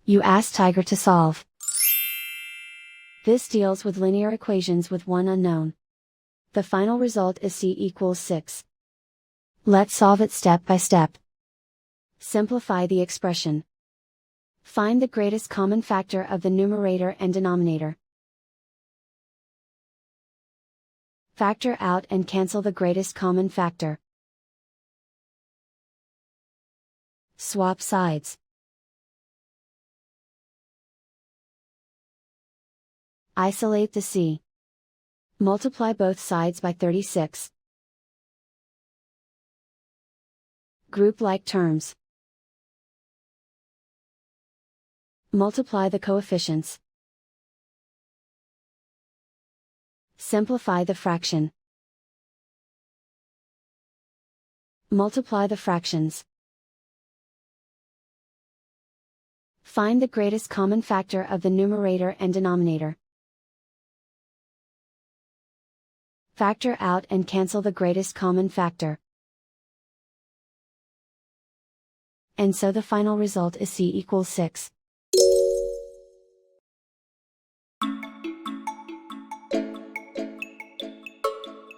You ask Tiger to solve. This deals with linear equations with one unknown. The final result is c equals 6. Let's solve it step by step. Simplify the expression. Find the greatest common factor of the numerator and denominator. Factor out and cancel the greatest common factor. Swap sides. Isolate the c. Multiply both sides by 36. Group like terms. Multiply the coefficients. Simplify the fraction. Multiply the fractions. Find the greatest common factor of the numerator and denominator. Factor out and cancel the greatest common factor. And so the final result is c equals 6.